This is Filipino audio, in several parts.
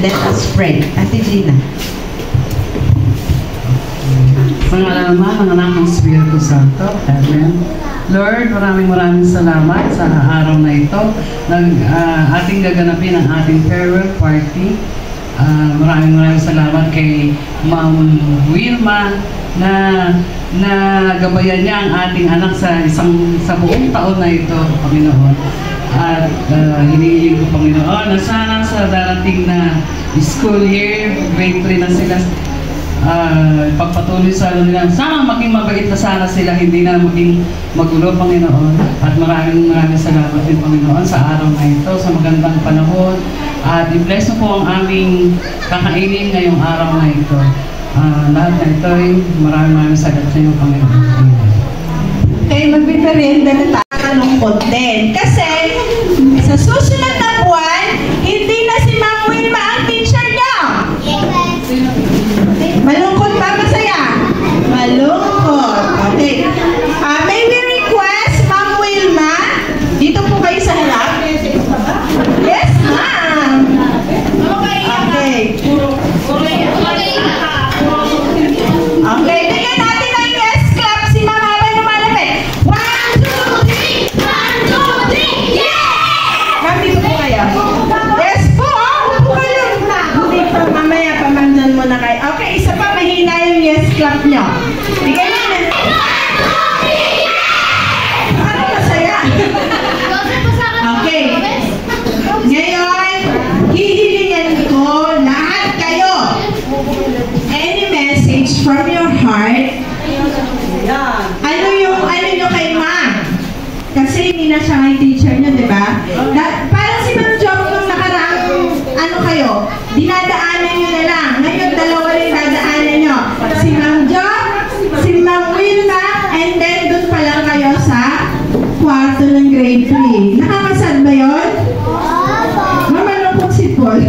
Let us pray. Ate Gina. Pangalaman ng anak ng Espiritu Santo. Amen. Lord, maraming salamat sa araw na ito. Ating gaganapin ang ating farewell party. Maraming salamat kay Ma'am Wilma na gabayan niya ang ating anak sa buong taon na ito, Panginoon. At hinihiling ko, Panginoon, na sana sa darating na school year, grade 3 na sila, pagpatuloy sa nila. Sana maging mabait na sana sila, hindi na maging magulo, Panginoon. At maraming salamat din, Panginoon, sa araw na ito, sa magandang panahon. At i-bless mo po ang aming kakainin ngayong araw na ito. Lahat na ito ay maraming salamat sa iyo, Panginoon. Okay, magbiperenda na takalungkot din. Kasi sa susunod na buwan, hindi na si Ma'am Wilma ang teacher niya. Malungkot ba? Masaya? Malungkot. Okay. May we request, Ma'am Wilma, dito po kayo sa harap. Yes, ma'am. Okay. Okay, bigyan natin ng yes clap si Ma'am habang lumalapit. 1, 2, 3! 1, 2, 3! Yeah! Ma'am, dito po kayo. Yes po, po kayo. Hindi pa, mamaya pamandyan mo na kayo. Okay, isa pa, mahina yung yes clap nyo. Bigyan natin. Ano masaya? Okay. Ngayon, hihilingan ko lahat kayo. Any message from your heart? Ano nyo kay Ma'am? Kasi hindi na siya kay teacher nyo, di ba? Parang si Ma'am Job nung nakaraang kayo, dinadaanan nyo na lang. Ngayon, dalawa rin dadaanan nyo. Si Ma'am Job, si Ma'am Wilma, and then doon pa lang kayo sa kwarto ng grade 3. Nakakasad ba yun? Mamalungkot si Paul.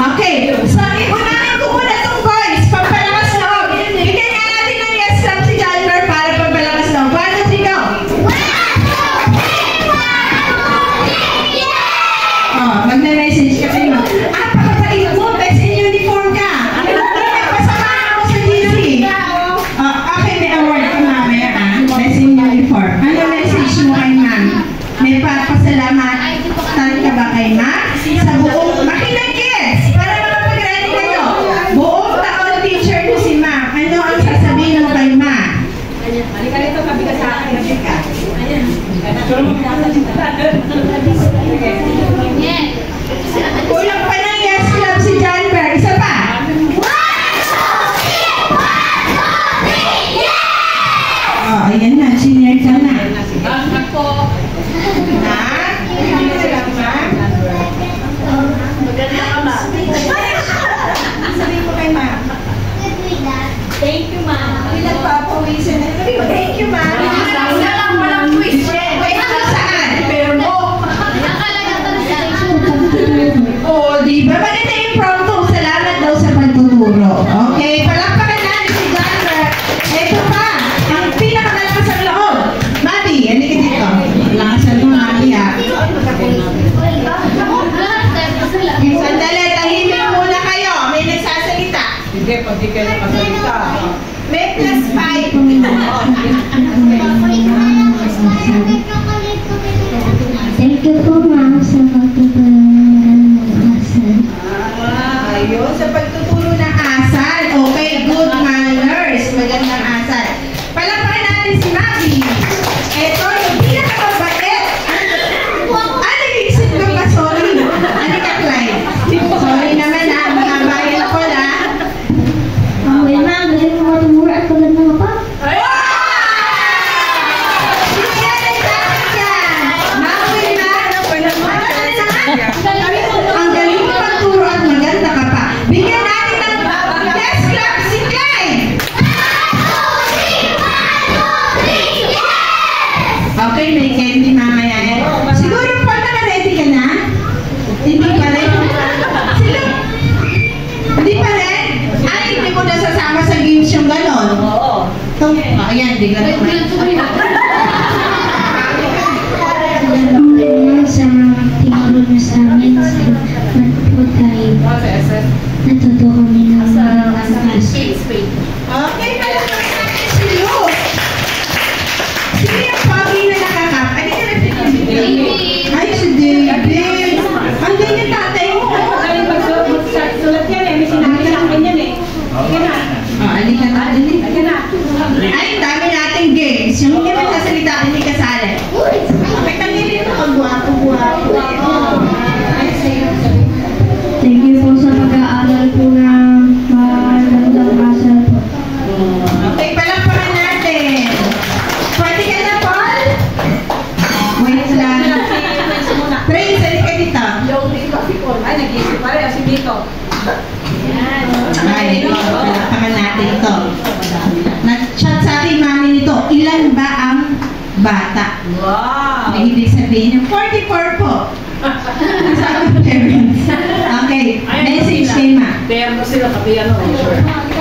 Okay, so unahin ko muna itong boys, pampalakas loob. Bigyan nga natin ng yes lang si Jalmer para pampalakas loob. 1, 2, 3, go! Oh, magna-message ka kayo. Pakapait mo, best in uniform ka. Pasamahan ako sa GC. Okay, may award ka mamaya, best in uniform. Ano message mo kay Ma'am? May papasalamat ka ba kay Ma'am? Sa buong makinagis para makapag-ready kayo. Buong taon teacher ko si Ma'am. Ano ang sasabihin mo kay Ma'am? Halika rito, kabi ka sa akin. Halika. Kulang pa ng yes club si John Bear. Isa pa. 1, 2, 3! 1, 2, 3! Yeah! Oh, ayan na. Senior ka na. Ako. Maganda ka ba? Sabihin mo kay Ma'am. Thank you, Ma'am. Pinagpapawisan na. Thank you, Ma'am. Walang question. Saan? Pero mo. Oo, di ba? Maganda yung impromptu. Salamat daw sa pagtuturo. Okay, palakpakan natin si John. Ito pa. Ang pinakamalakas ang loob. Mami, ano ka dito? Lakasan mo, Mami, ha? Sandali, tahimik muna kayo. May nagsasalita. Hindi, pag di kayo nakasalita. May plus 5. Thank you po, Ma'am, sa pagtuturo ng asal. Ayun, sa pagtuturo ng asal. Okay, good manners. Magandang asal. Palakpakan natin si Mami. Ito, yung pinakamabait. Nag-iisip ka ba? Sorry. Ano ka, Clyde? Sorry naman, ha. Mahabayan ko, ha. Ma'am, galing mo tumuro at tulad ng apa? Ang galing mo pagturo at maganda ka pa. Bigyan natin ng yes clap si Clyde. Okay, may candy mamaya. Siguro pa naka-ready ka na? Hindi pa rin? Hindi pa rin? Ay, hindi ko nasasama sa games yung gano'n. Oo. Ayan, di gano'n. Sa tinuro niyo sa amin sa 5, natuto kami ng magandang Okay, palakpakan natin si Luke. Sino yung pogi na nakakap? Ano yung nagpipili? Ay, si David. Ang ganyan tatay mo. Alika na, ay, dami nating games. Yung hindi mo sasalita, hindi kasali. Okay, tanggalin mo ang guwapo-guwapo. Thank you po sa pag-aaral po ng magandang asal po. Okay, palakpakan natin. Pwede ka na, Paul? Wait lang. Praise, halika dito. Ay, nag-isip pa rin. Si Dito. Ay, palakpakan natin ito. Nag-chat sa akin, mami nito, ilan ba ang bata? Wow! May ibig sabihin yung 44 po. Sa mga parents. Okay, message kay ma. Terno sila, kapi ano.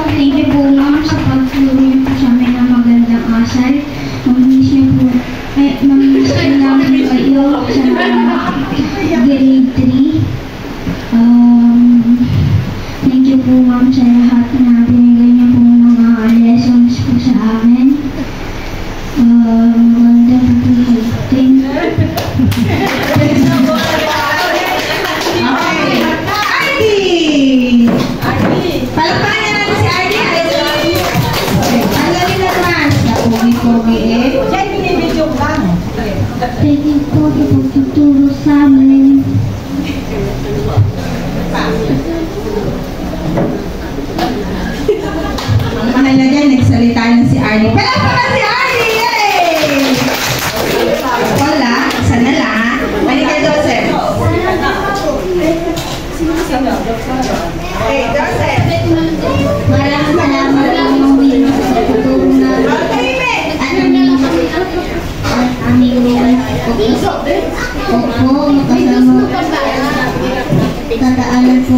Thank you po ma'am sa pagturo niyo po sa amin ng magandang asal. Mag-miss niyo po, mag-miss niyo namin kayo sa grade 3. Thank you po ma'am sa lahat na binigay niyo po mga lessons po sa amin. Maganda po po yung thing. Okay. Ardy! Palakpakan na natin si Ardy. Ang galing naman. Napugi-pugi eh. Diyan, binibidyo ka. Thank you po sa pagtuturo sa amin. Ang mahalaga, nagsalita na si Ardy. Palakpakan si Ardy! Yay! Wala. Sana lang. Halika, Joseph. Okay, Joseph. Maraming salamat po mga wino sa pagtuturo na aming opo, makasama tataanan po. Tataanan po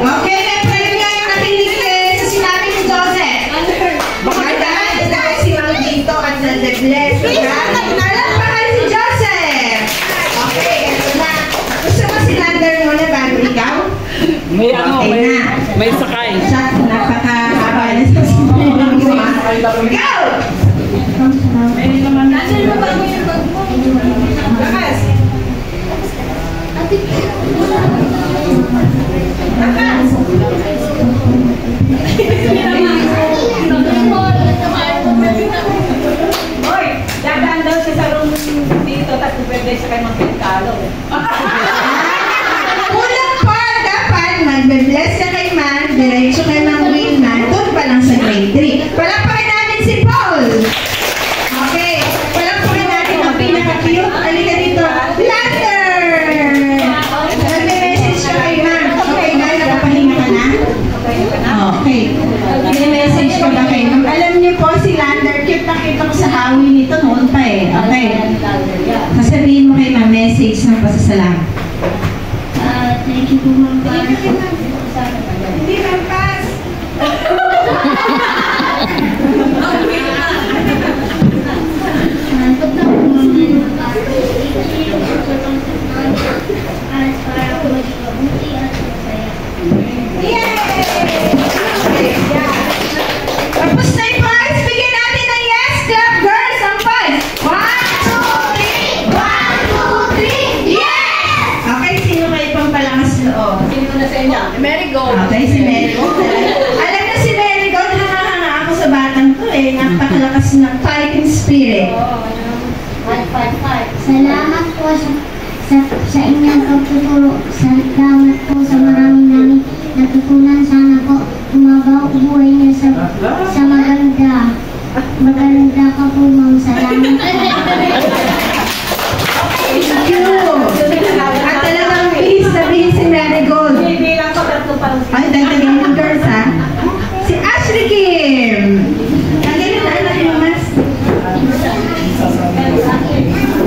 Okay, na-pray niya yung nakinig sa sinabi ni Joseph. Magdaan na si Mang Dito at nag-bless. Palakpakan si Joseph. Okay, ito na. Gusto mo si Lander muna bago ikaw? May ano, Okay na. may sakay. Siya, napaka-haba na sa sinabi. Go! Lakas! Hoy, dadaan daw siya sa room dito, tapos birthday sa kay Mang Pintalo. Unang part, dapat magbe-bless ka kay Man, diretso kay Mang Wilman, doon pa lang sa grade 3. Palakpakan natin si Paul! Okay, palakpakan natin ang pinaka-cute. Halika dito. Lander! Nagme-message ka kay Man. Okay, dahil nakapahinga ka na? Okay. Nagme-message ka ba kay Man? Alam niyo po, si Lander, cute na cute ako sa hawi nito noon pa eh. Okay. Sasabihin mo kay Man, message ng pasasalamat. Thank you po ma'am. Hindi man pass. Para po maging mabuti at masaya. Yay! Tapos na yung parts. Bigyan natin ng yes clap, girls. Ang parts. 1, 2, 3. 1, 2, 3. Yes! Okay, sino kayo pang palakas loob? Sino na sa inyo? Amerigo. Okay, si Merigo. Alam na si Merigo, nakakanga ako sa batang to eh. Napakalakas ng fighting spirit. Salamat po sa inyong pagtuturo. Salamat po sa marami namin natutunan. Sana po umabaw buhay niyo sa maganda. Maganda ka po, ma'am. Salamat po. Thank you. At talagang bihis na bihis si Merigold. Hindi lang ko, tatlo pa lang. Ay, dagdagan yung girls ha. Si Ashley Kim. Ang galing na anak yung mas.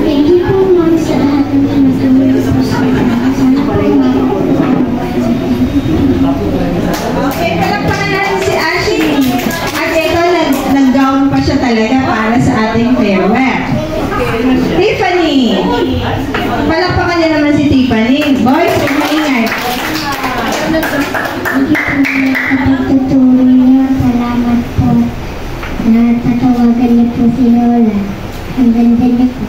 Thank you po, ma'am, sa lahat ng pinagdamit po sa amin. Sana po Okay, palakpakan natin si Ashley. At ito, talaga para sa ating farewell. Tiffany! Palakpakan niyo naman si Tiffany. Boys, huwag maingay. Pagtuturo niyo, salamat po. Natatawagan niyo po si Lola. Ang ganda niyo po.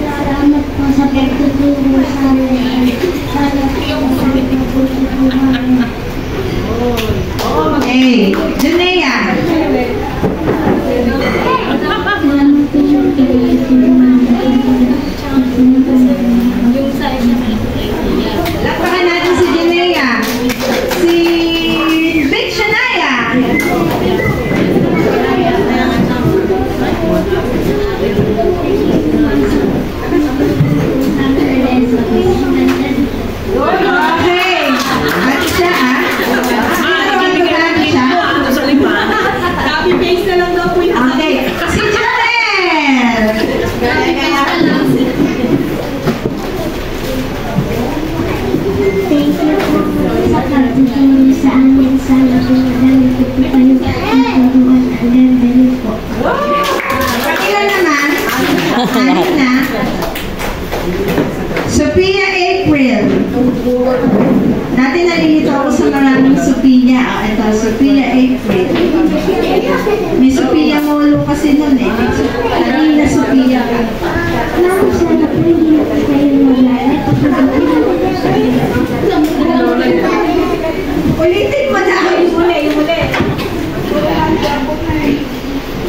Salamat po sa pagtuturo sa amin. Okay, Junea. Lakpakan natin si Junea. Si Big Shania. Okay. At siya Copy paste na lang daw po yun. okay. Si Janelle. Thank you po sa pagtuturo sa amin. Sana po madami po kayo maturuan. Ang ganda niyo po. Pakila naman. Ano na? Sophia April. Dati nalilito ako sa maraming Sophia. Ito, Sophia April. May Sophia Molo kasi nun eh. Kanina Sophia ka. Ma'am, sana po hindi po kayo magalit. Ulitin mo na. Yung muli.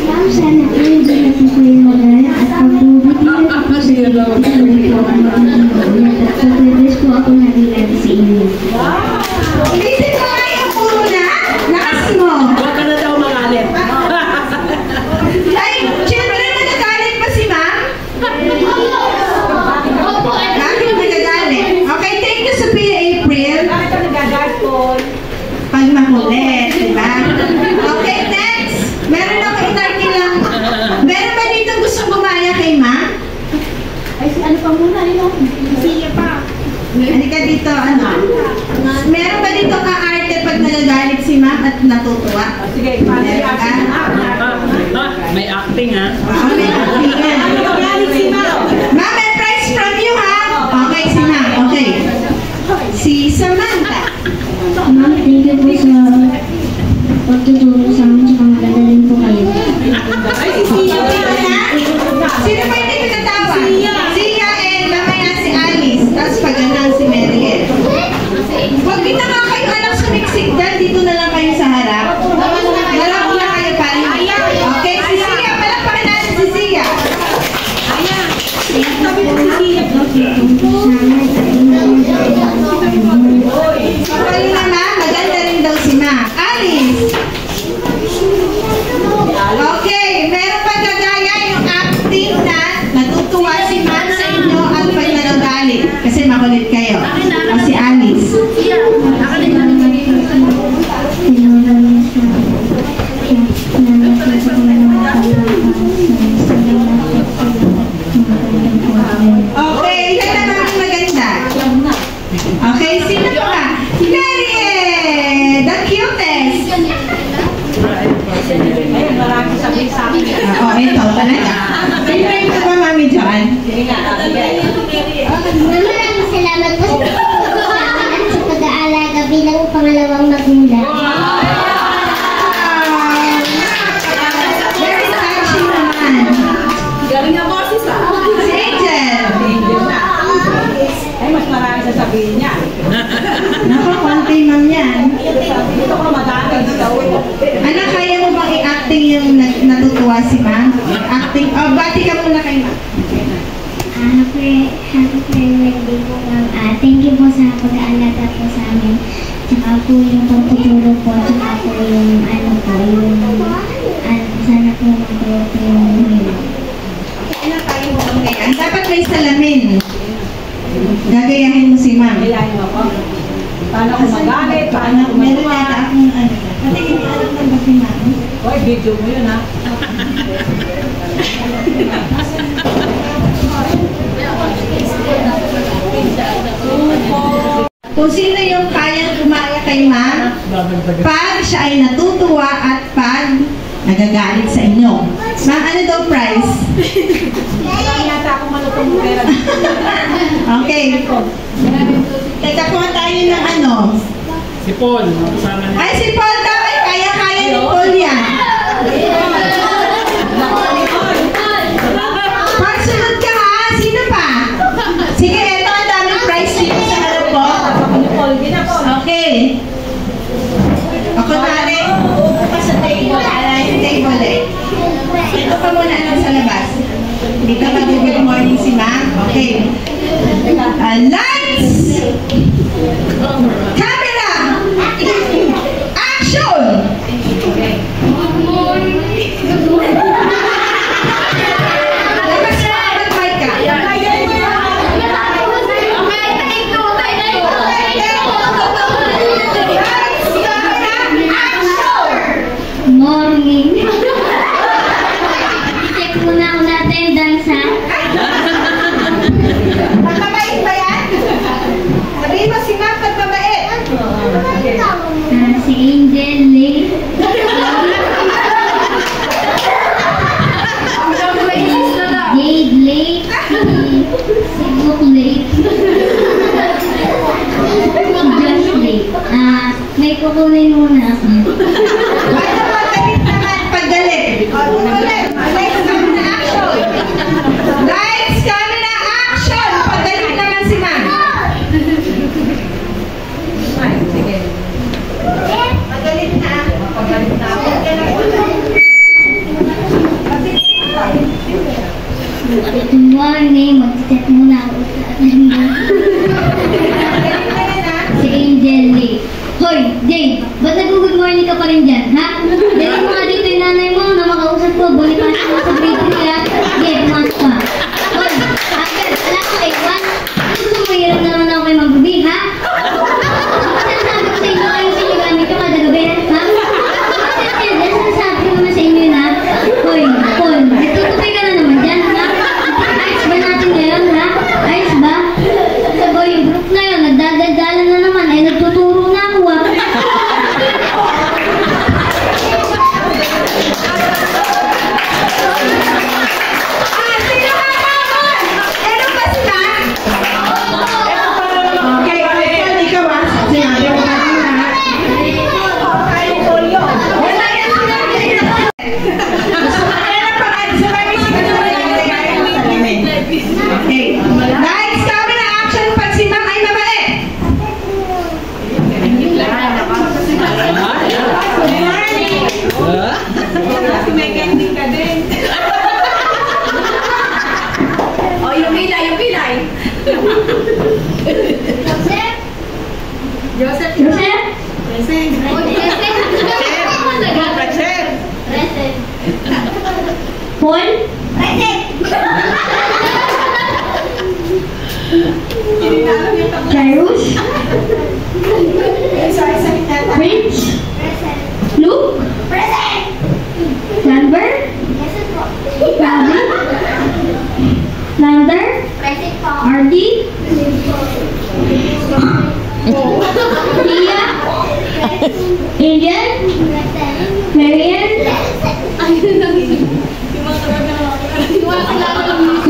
Ma'am, sana po hindi na po kayo magalit. At pagbubutihan ko po sa iyo. At pagkabis po ako nagilan sa inyo. Ulitin mo nga yung puro na. Lakas mo. Huwag ka na daw magalit. Ay, syempre nagagalit pa si ma'am. Bakit nagagalit? Okay, thank you Sophia April. Bakit ka nagagalit po? Pag makulit, diba? Okay, next. Meron ako inarki lang. Meron ba dito gustong bumaya kay ma'am? Ay, ano pa muna yun? Sige pa. Halika dito, ano? Meron ba dito ka-arte pag nagagalit si ma'am at natutuwa? Sige, paano si Meron Ate? ka? May acting ha? Okay, okay. Nagagalit si Ma'am. Ma'am, may prize from you, ha? Okay, si ma'am. Okay. Si Samantha. Ma'am, thank you po sa pagtuturo sa amin. Tsaka maganda rin po kayo. Ay, si Sia. Sino pa hindi pinatawa? Sia and mamaya si Alice. Tapos pagandang si Mariel. Huwag din na nga kayo alam sumiksik dyan. Dito na lang kayo sa harap. Harap na kayo pa. Okay, si Sia. Palakpakan natin si Sia. Sabi mo si Sia. Kapali na ma, maganda rin daw si ma. Alice. Okay, meron pa kagaya yung acting na natutuwa si ma sa inyo at pag nagagalit. Kasi makulit kayo. O si Alice. Okay, ilan naman ang maganda? Okay, sino pa? Mary! The cutest! Ayun, marami sabihin sa akin. Oo, ito talaga. Sino ka ba, Mami John? Sige nga, Maraming salamat po sa pagtuturo sa amin at sa pag-aalaga bilang pangalawang magulang. Very touching naman. galing na boses ah. Si Angel. Angel na. Ay, mas marami sasabihin niya. Naku, konti ma'am yan. Dito ko magaling ikaw. Ano, kaya mo bang i-acting yung natutuwa si ma'am? Acting, bati ka muna kay ma'am. Happy farewell day po, ma'am. Thank you po sa pag-aalaga po sa amin. Tsaka po yung pagtuturo po, tsaka po yung sana po mag-grow po yung hirap. Okay, dapat may salamin. Gagayahin mo si ma'am. Kailangan mo ako. Paano ko magalit? Paano ko Meron matuwa? yata akong ano. Pati hindi alam na ba si ma'am? Hoy, video mo yun ha. kung sino yung kayang tumaya kay ma'am pag siya ay natutuwa at pag nagagalit sa inyo. Ma'am, ano daw prize? Marami yata akong malutong pera. Okay. Teka po tayo ng ano. Si Paul, kasama niya. Ay, si Paul daw ay kaya-kaya ni Paul yan. Pagsunod ka ha, sino pa? Sige, eto ang daming prize dito sa harap po. Okay. Ako na rin. Uupo ka sa table. Sa table eh. Ito pa muna lang sa labas. Dito mag-good morning si ma'am. Okay. Lights! Camera! Action! Labas mo, mag-mic ka. Morning. Check muna ako na attendance ha. Pagmamait ba yan? Sabihin mo si ma'am pagmamait. Si Angel Lee. Jade Lee. Si Book Lee. Si Josh Lee. May kukunin muna ako. Ay, napagalit naman. Paggalit. O, ulit. Lights, camera, action. Lights, camera, action. Paggalit naman si ma'am. Pagalit na. Pagalit na. Good morning. Mag-check muna ako sa attendance. Si Angel Lee. Hoy, Jade, ba't nag-good morning ka pa rin dyan, ha? Dali mo nga dito yung nanay mo na makausap ko, balipasin mo sa grade 3, ha? Jade, pumasok ka. Hoy, Uncle, alam ko kay Juan, gusto mo hirap naman ako kay Mang Ruby, ha? Sinasabi ko sa inyo ayun sa inyo gamit yung kada gabi, ha? Sinasabi ko naman sa inyo yun, ha? Hoy, Paul, nagtutupay ka na naman dyan, ha? Ayos ba natin ngayon, ha? Ayos ba? Hoy, yung group na yun, nagdadadalan na naman, ay nagtuturo na ako, ha? Sino ka naman? Ano ba sila? Okay, Paul, ikaw ha. Sinabi mo na rin ha. Wala yan sinabi. Gusto ko na lang pang-add sa mga Okay. Lights, camera, action. Pag si ma'am ay mabait. Good morning. Kasi may candy ka din. O, yung pilay. Joseph? Joseph. Joseph? Present. Present. Paul? Present. Jairus? Prince? Luke? Lambert? Robin? Lander? Artie? Tia? Angel? Marian?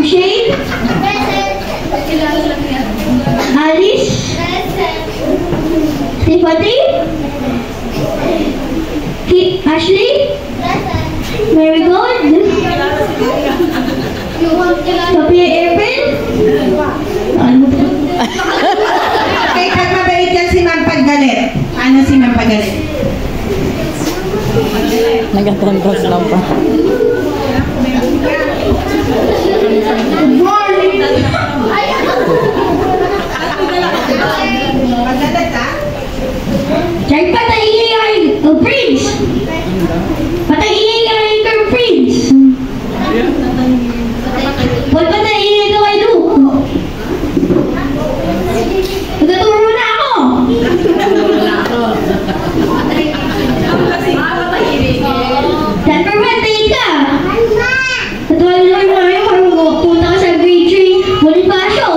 Shane? Alice? Tiffany? Ashley? Marigold? Sophia Irvin? Okay, pag mabait yan si ma'am paggalit. Ano si ma'am paggalit? Nagatantos lang pa. Good morning! Paggalit ha? Diyan patay ang Prince! Patay ang Prince! Paul, patay kay Luke! Nagtuturo na ako! Denver, patay ka! Natuloy na yung punta ka sa grade 3 Bonifacio!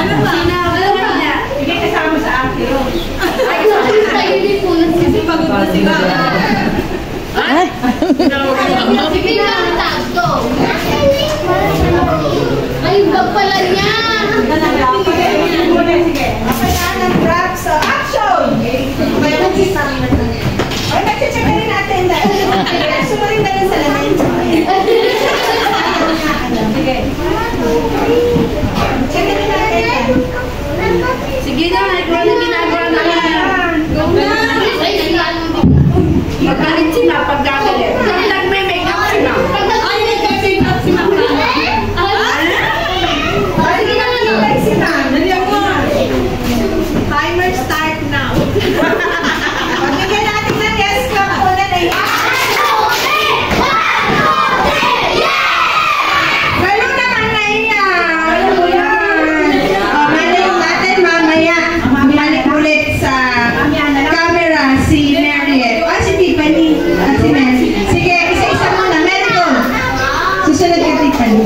Ano ba? Sige, kasama sa akin. Tayo din po. Kasi pagod na sila. Sige na, taas to. Ay, bag pala niya. Sige. Okay na, nag-grab sa action! Ay, nag-check na rin natin. Sumarin na rin sa lamin. Sige. Check na rin natin. Sige na, ikaw na ginagawa na yan. Go na. Ay, Magalit sila pag gagalit. Nag-may-makeup sila. ay, nag-make-up si Mama. Ay, nag-make sila. Naliyak mo. Timer start now. Pagkigyan natin ng yes clap muna na yan. Galo naman na yan. Maliw natin mamaya. Bumalik ulit sa camera si Mariette. Si Tiffany. Si Mary. Sige, isa-isa muna. Mary, go. Susunod ka, Tiffany.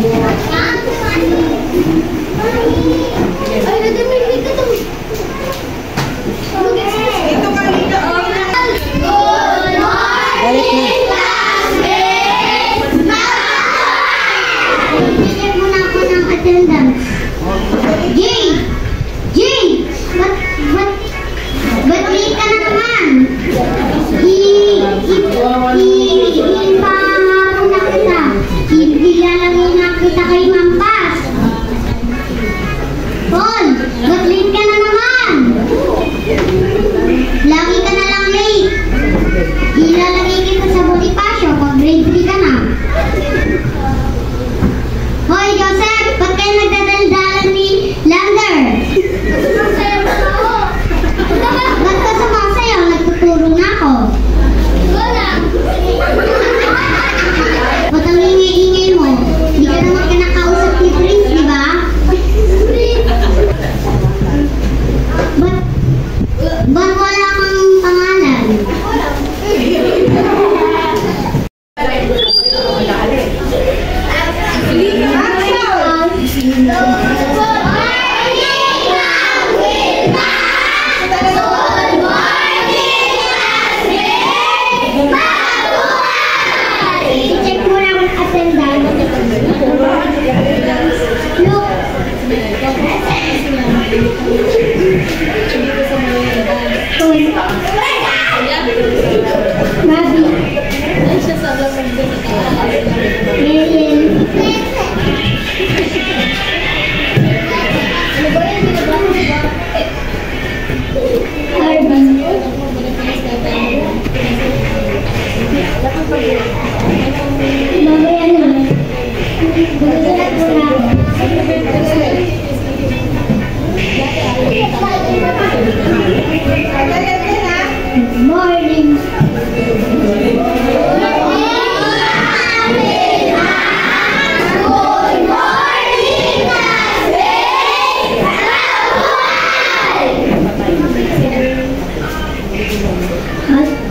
Ay, nag-make ka to. Ito ka dito. Good morning, classmates! Bigyan mo na ako ng attendance. Jay! Jay! Ba't late ka na naman? Ipahapon na kita. Bigla lang nakita kay Mampas. Paul! Ba't late ka na naman? Lagi ka na lang late. Ilalagay kita sa Bonifacio pag grade 3 ka na. Hoy, Joseph! Ba't kayo nagdadaldalan ni Lander? Ba't ka sumasayaw? Nagtuturo na ako. Wala. Ba't ang ingay-ingay mo? Hindi ka naman kinakausap ni Prince, di ba? Ba't wala kang pangalan? I-check mo na ang attendance. Look. Gabi. Mamaya na. Gulat mo na. Good morning.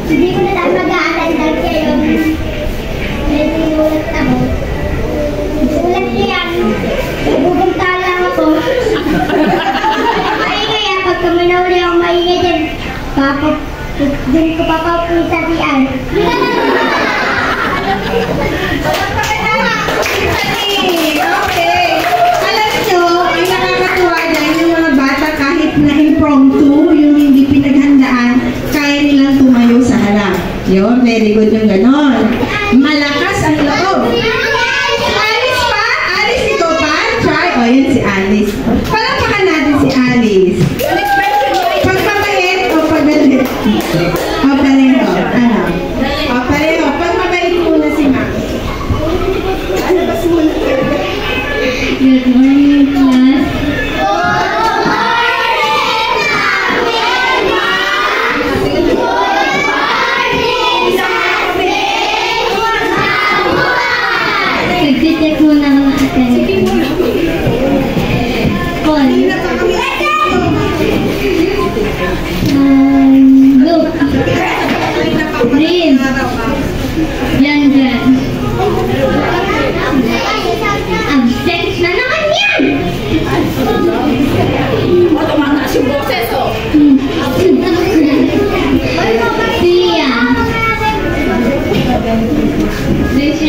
Hindi ko na tayo mag-a-attend kayo. May sinulat ako. Sulat yan. Bubunta lang ako. Maingay ah. Pagka manawali ako maingay dyan. Doon ko papapunta diyan. Okay. Alam nyo, ang nakakatuwa dyan, yung mga bata kahit na impromptu, yung hindi pinaghandaan, kaya nilang tumayo sa harap. Yun, very good yung ganon. Malakas ang loob. Alice pa? Alice, ikaw pa? Try. O, yun si Alice. Palakpakan natin si Alice. Pagmamahit o pagalit? O, pareho. Ano? O, pareho. Pagmamahit muna si Ma. Ano ba sumunod? Good morning, class. Nag-check muna ako ng attendance. Paul. Look. Green. Yan dyan. Absent na naman yan!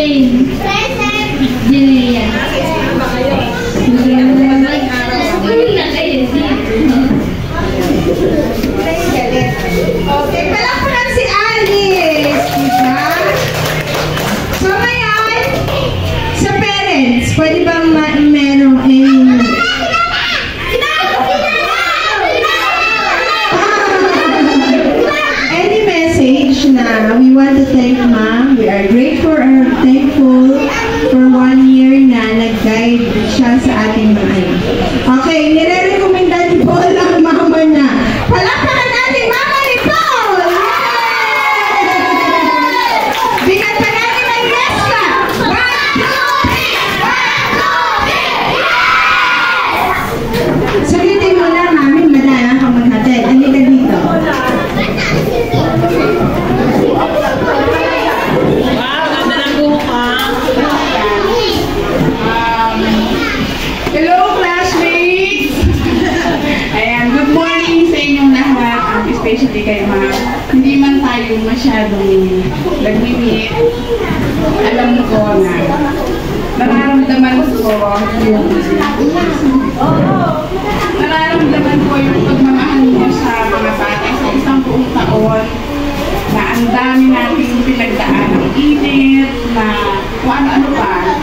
Jane. Present. Jillian. Okay, palakpakan si Alice. Diba? So ngayon, sa parents, pwede bang merong any message na we want to thank Ma'am. We are grateful or thankful for 1 year na nag-guide siya sa ating mga anak. Okay, nire-recommenda ni Paul ang mama na. Palakpakan natin Mama ni Paul! Bigyan pa natin ng yes ka! 1, 2, 3! 1, 2, 3! Yes! Sulitin mo na, Mami. Madala ka maghatid. Ano ka dito? Hello, classmates! Ayan, good morning sa inyong lahat, especially kay Ma'am. Hindi man tayo masyadong nag-meet. Alam ko na nararamdaman ko yung pagmamahal mo sa mga bata sa isang buong taon na ang dami nating pinagdaan ng init, na kung ano-ano pa.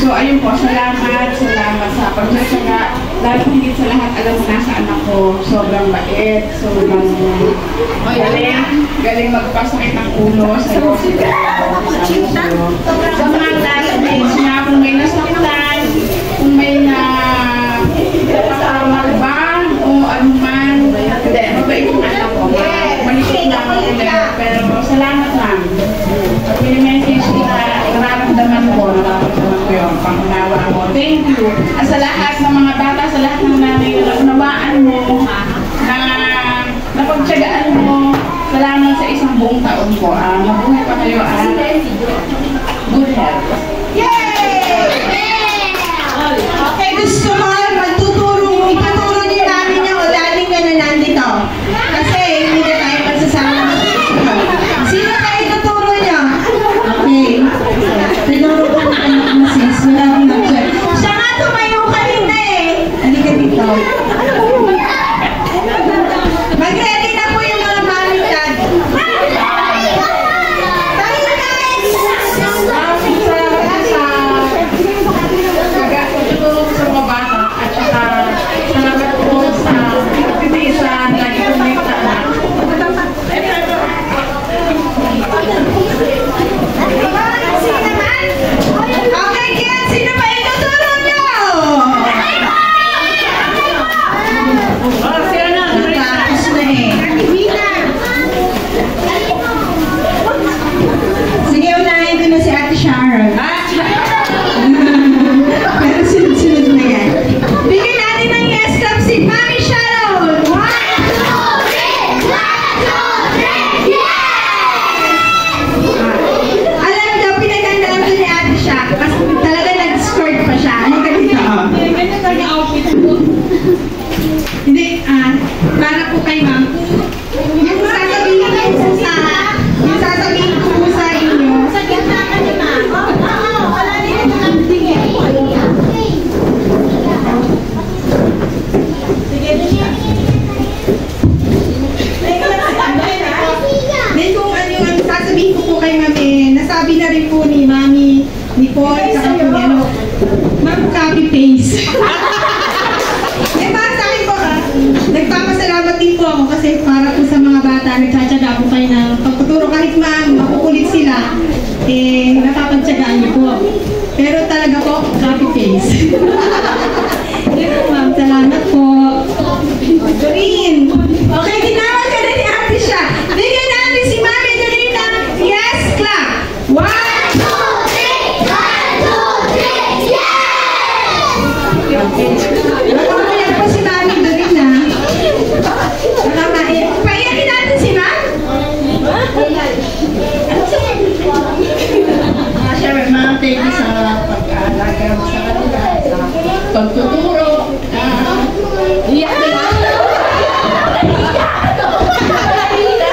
So, ayun po, salamat sa pagtsatsaga. Dahil higit sa lahat, alam mo na sa anak ko, sobrang bait, sobrang galing magpasakit ng ulo sa'yo. Sa mga classmates niya, kung may nasaktan, kung may nakamalbang o anuman, hindi, mabait yung anak ko. Malikot lang ako ulit, pero salamat lang. Pag mini-message kita, nararamdaman ko yung pangunawa mo. Thank you. At sa lahat ng mga bata, sa lahat ng nanay, unawaan mo, na napagtsagaan mo, salamat sa isang buong taon ko. Mabuhay pa kayo good health. Yay! Okay, gusto mo, ituturo niyo namin niya o dating ka na nandito. Kasi hindi na tayo magsasama. Sino tayo ituturo niyo? Okay. Tinuro ko na kayo ng sis. Wala akong nag-check. Siya nga tumayo kanina eh. Halika dito. Mag-ready na po yung mga mami and dad. Okay, kids, sino ba ituturo niyo? Natapos na eh. Sige, unahin ko na si Ate Sharon. Pero sunod-sunod na yan. Bigyan natin ng yes club si Mami Sharon. 1, 2, 3! 1, 2, 3! Yes! Alam daw, pinagandaan ko ni Ate siya. Kasi talaga nag-skirt pa siya. Ano ka dito? Hindi, para po kay Ma'am. Yung sasabihin ko po sa inyo. Sa ganda ka ni Ma'am. Wala nila nakabigay. Sige, then kung ano yung sasabihin ko po kay Ma'am nasabi na rin po ni Mami, ni Paul, saka po ni Ma'am, copy-paste. Para sa akin po, nagpapasalamat din po ako kasi para po sa mga bata, nagtsatsaga po kayo ng pagtuturo kahit makukulit sila, napapagtsagaan niyo po. Pero talaga po, copy-paste. Yes, Ma'am, salamat po. Doreen! Okay, tinawag ka na ni Ate siya. Bigyan natin si Mami Doreen ng yes clap. 1, 2, 3! 1, 2, 3! Yes! Nakamayan po si Mami Doreen na. Nakamayan. Paiyakin natin si Ma'am. Siyempre, Ma'am, thank you sa pag-alaga sa kanila, sa pagtuturo. Iyak na nga.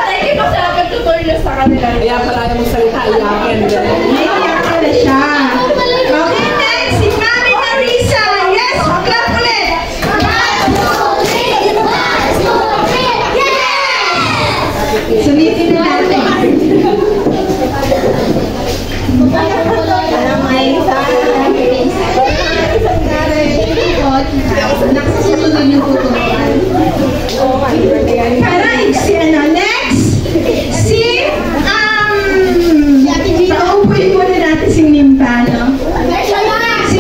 Thank you po sa pagtuturo sa kanila. Kaya pala yung salita, iyakin. ba, no? Si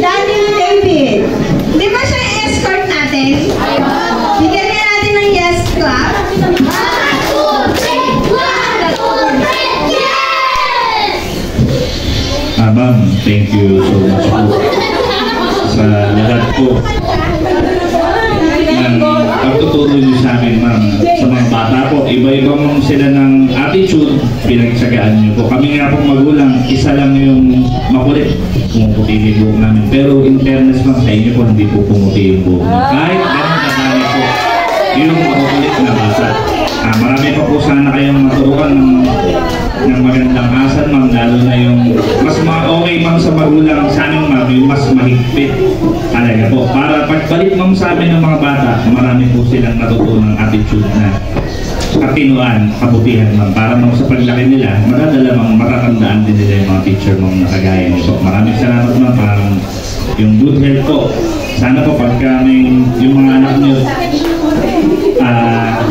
Daddy David. Di ba siya yung escort natin? Bigyan niya natin ng yes clap. Ma'am, thank you so much po sa lahat po ng pagtuturo niyo sa amin, ma'am. Sa mga bata po, iba-iba mong sila ng attitude, pinagsagaan niyo po. Kami nga pong magulang, isa lang yung makulit, pumuputi yung buhok namin. Pero in fairness, ma'am, sa inyo po, hindi po pumuti yung buhok. Kahit ganun kadami po, yung makukulit na bata. Marami pa po sana kayong maturuan ng magandang asal, ma'am, lalo na yung mas okay, ma'am, sa magulang sa amin, ma'am, yung mas mahigpit talaga po. Para pagbalik, ma'am, sa amin ng mga bata, marami po silang natutunang attitude na katinuan, kabutihan, ma'am. Para ma'am, sa paglaki nila, madadala, ma'am, matatandaan din nila yung mga teacher, ma'am, na kagaya nito. Maraming salamat, ma'am, parang yung good health po. Sana po pagka may yung mga anak nyo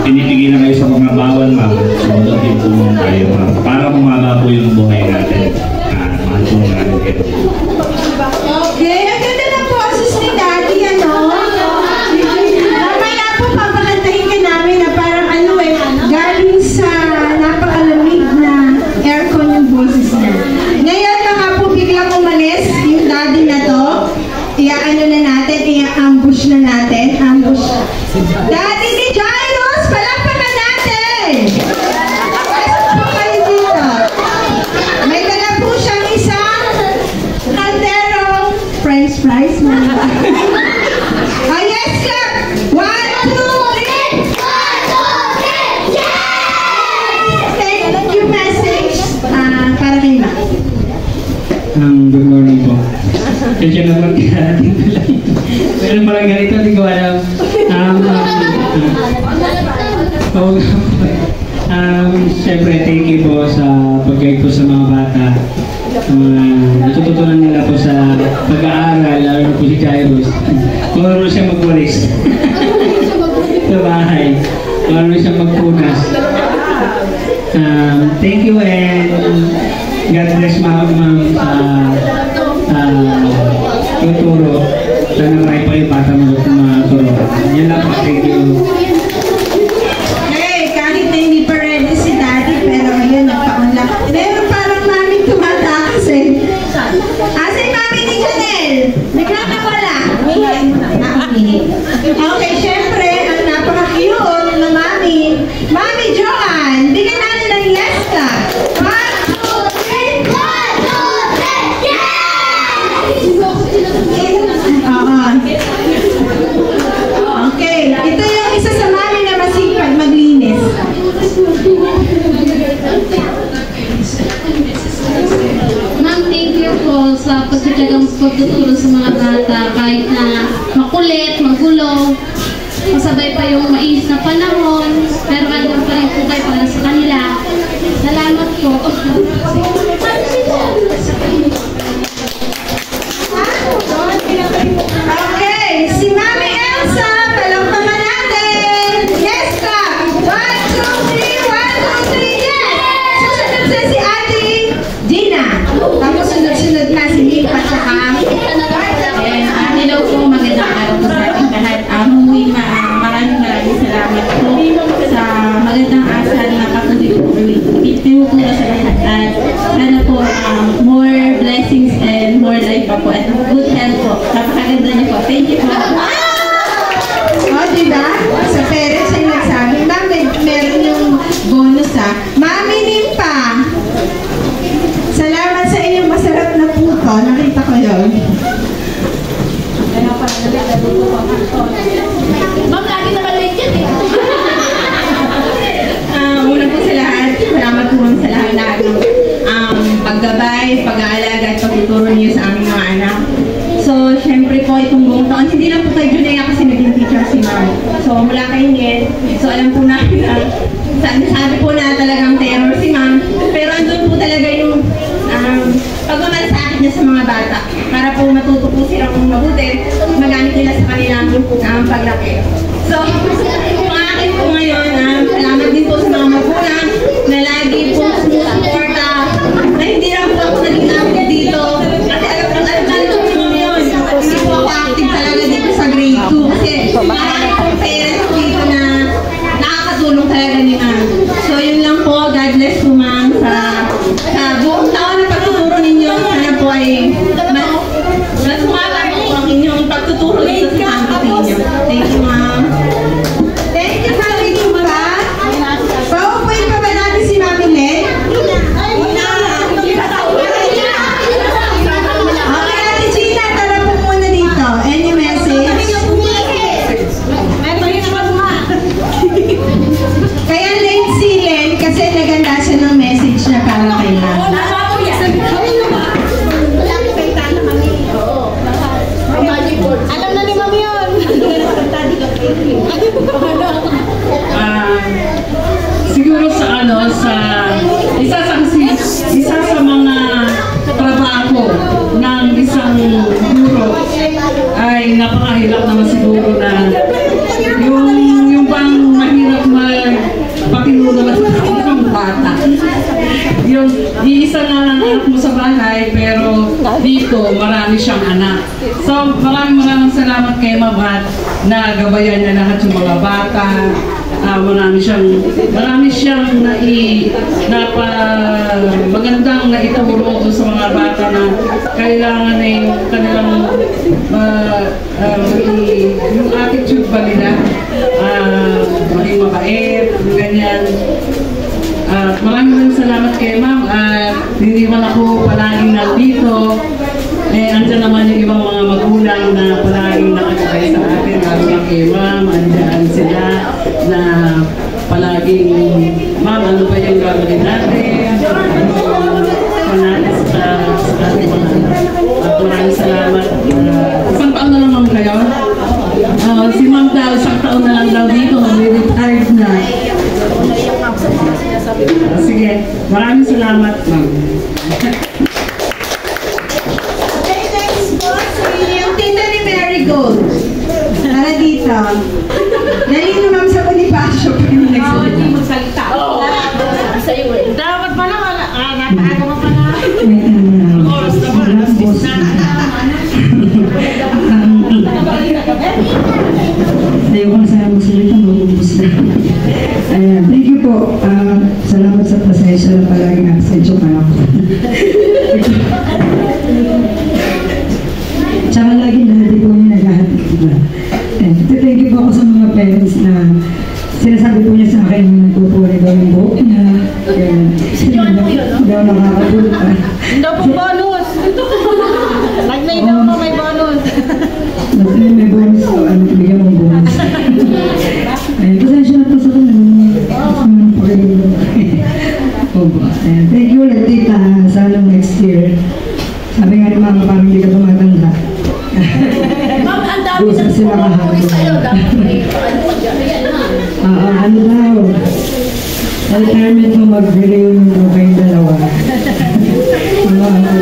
pinipigilan kayo sa mga bawal, ma'am, sumunod din po kayo, ma'am, para bumaba po yung buhay natin. Mahal po natin kayo. Okay, ang ganda ng boses ni Daddy, ano? Mamaya po papakantahin ka namin na parang galing sa napakalamig na aircon yung boses niya. Ngayon, baka po biglang umalis yung Daddy na to. I-ambush na natin. Ambush. Daddy ni Jairus, palakpakan natin! Po kayo dito. May dala po siyang isang kalderong french fries. Yes, clap! 1, 2, 3! Thank you, message. Para kay Ma. Good morning po. Kaya naman kinating ko lang. Meron parang ganito, hindi ko alam. Siyempre, thank you po sa pag-guide po sa mga bata. Natututunan nila po sa pag-aaral, lalo na po si Jairus. Kung ano siya magwalis sa bahay. Kung ano siya magpunas. Thank you and God bless ma'am sa tuturo. Sana marami pa yung bata mo maturo. Yan lang po, thank you. Hey, kahit na hindi pa ready si Daddy, pero ayun, nagpaunlak. Meron parang maming tumatakas eh. Asa yung mami ni Janelle? Nagkakawala. Okay, syempre, ang napaka-cute na mami. Mami Joanne, bigyan natin ng yes ka. 1, 2, 3, 1, 2, 3, yes! Okay, ito yung isa sa mami na masipag maglinis. Ma'am, thank you po sa pagkakagang pagtuturo sa mga bata kahit na makulit, magulo, masabay pa yung mais na panahon, pero andun pa rin po kayo para sa kanila. Salamat po. Okay, si Mami Elsa, palakpakan natin. Yes ka! 1, 2, 3, 1, 2, 3, yes! Susunod sa si Ate Gina. Tapos sunod-sunod na si Nipa at saka hello po, magandang araw po sa ating lahat. Maraming salamat po sa magandang asal na patuloy po sa lahat. At sana po more blessings and more life pa po at good health po. Napakaganda niyo po. Thank you po. diba? Sa parents ay nagsabi, ma'am, meron yung bonus Mami Nimpa, salamat sa inyong masarap na puto. Nakita ko yun. Ma'am, lagi naman late yan eh. Una po sa lahat, salamat po sa lahat na paggabay, pag-aalaga at pagtuturo niyo sa aming mga anak. So, syempre po itong buong taon, hindi lang po kay Junea kasi naging teacher si Ma'am. So, mula kay Niel, so alam po namin na sabi po na talagang terror si Ma'am. Pero andun po talaga yung pagmamalasakit niya sa mga bata para po matuto po silang mabuti, magamit nila sa kanilang paglaki. So, kung akin po ngayon, salamat din po sa mga magulang na lagi po sumusuporta na hindi lang po ako naging active dito. Kasi alam mo yun, hindi po ako active talaga dito sa grade 2. Kasi marami pong parents dito na nakakatulong talaga ni ma'am. So yun lang po, God bless po ma'am sa buong taon na pagtuturo ninyo. Sana po ay mas sumabay po ang inyong pagtuturo dito sa campus ninyo. Thank you ma'am. Thank you, Mami Chupa. Paupuin pa ba natin si Mami Len? Okay, Ate Gina, tara po muna dito. Any message? Kaya late si Len kasi naganda siya ng message na para kay Mami. Alam na ni Mami yun. Siguro sa isa sa mga trabaho ng isang guro ay napakahirap naman siguro na yung bang mahirap magpatinuro ng bata. Yung iisa na lang anak mo sa bahay pero dito marami siyang anak. So maraming salamat kay Mabat na gabayan niya lahat yung mga bata. Marami siyang magandang naituro sa mga bata na kailangan ay kanilang yung attitude ba nila maging mabait, ganyan. Maraming salamat kay ma'am at hindi man ako palaging nandito. Andyan naman yung ibang mga magulang na palaging nakakabay sa atin, lalo na kay ma'am, andyan sila na palaging, ma'am, ano ba yung gagawin natin? Ano natin sa ating mga anak. At maraming salamat. Isang taon na lang ma'am kayo? Si ma'am daw, isang taon na lang daw dito, retired na. Sige, maraming salamat ma'am. Yung tita ni Marigold. Tara dito. Dali na ma'am sa Bonifacio. Hindi magsalita. Dapat pala wala. Napaaga mo pala. Oras na ba? Ayaw ko na sana magsalita, mag-ubus na. Thank you po. Salamat sa pasensya na palaging absent yung anak ko. Tsaka lagi lahat po niya naghahatid, diba? Thank you po ako sa mga parents na sinasabi po niya sa akin na nagpupuri daw yung buhok niya. Daw nakakapunta. Hindi po bonus. Nag-may daw mo may bonus. May bonus ko, bigyan mong bonus. Pasensya na po sa kanya. Thank you ulit, tita. Sana next year. Sabi nga ni mama, parang hindi ka tumatanda. Ma'am, ang dami Usap sila kahapon. Ano daw? Retirement mo mag-renew mo kayong dalawa.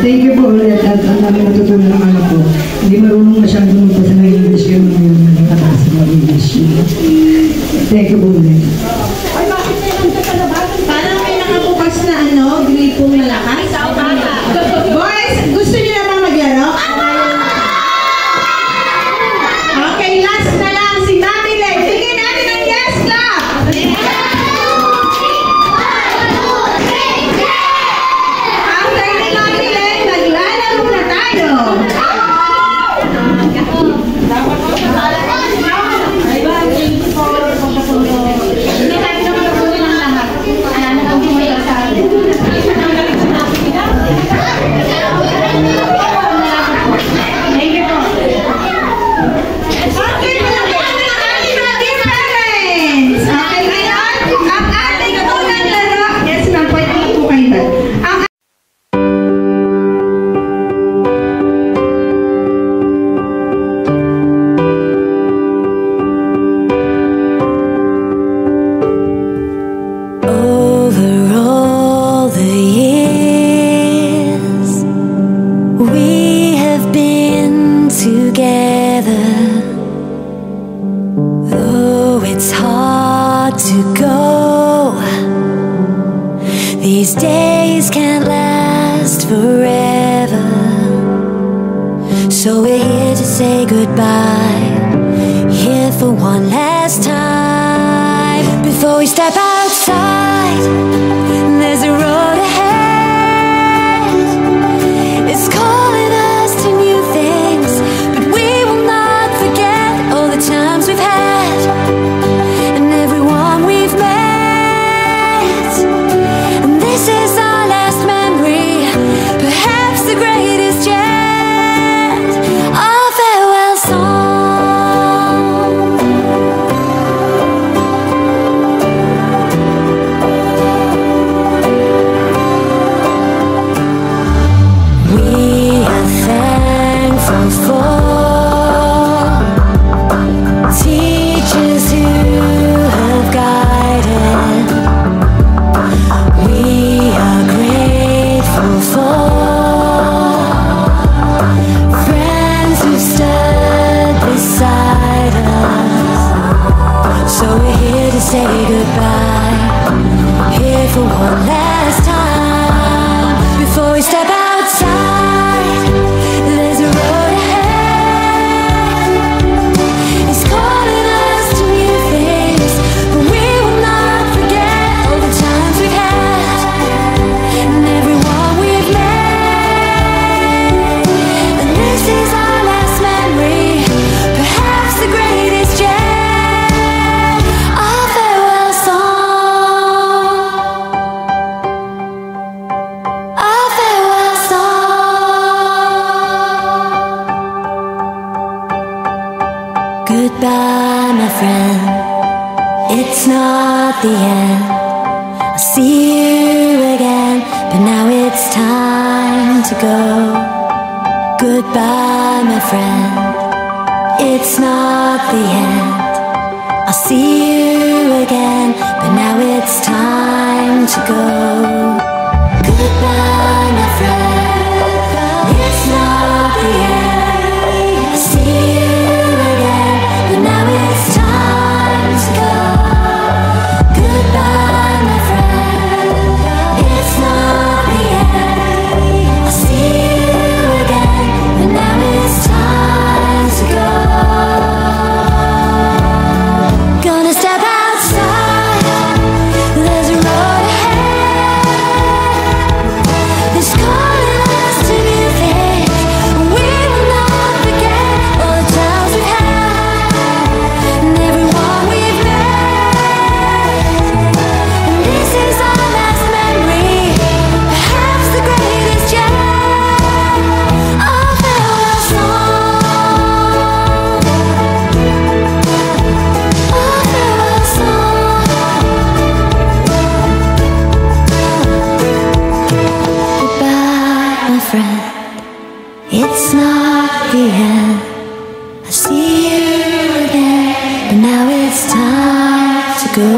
Thank you po ulit at ang namin natutunan ng anak ko. Hindi marunong masyadong magpasa ng English yung nakataas ng English. Thank you po ulit. Parang may nakabukas na grade pong malakas. Boys, gusto niyo na bang maglaro? Okay, last na lang si Mami Len. Bigyan natin ang yes clap! After ni Mami Len, maglalaro na tayo. These days can't last forever. So we're here to say goodbye, here for one last time. Before we step outside, there's a road ahead. It's calling us to new things, but we will not forget all the times we've had and everyone we've met. And this is our last memory, perhaps the greatest yet. Say goodbye, here for one last time. Before we step outside, there's a road ahead. It's calling us to new things, but we will not forget all the times we've had and everyone we've met. And this is our last memory, perhaps the greatest yet. Goodbye, my friend, it's not the end. I'll see you again, but now it's time to go. Goodbye, my friend, it's not the end. I'll see you again, but now it's time to go. Goodbye, my friend, it's not the end. I'll see you again, but now it's time to go. Goodbye, my friend, it's not the end. I'll see you again, but now it's time to go. Gonna step outside, there's a road ahead. It's calling us to new things, and we will not forget all the times we've had and everyone we've met. And this is our last memory, perhaps the greatest yet. Our farewell song, our farewell song. Goodbye, my friend, it's not the end. I'll see you again, but now it's time to go.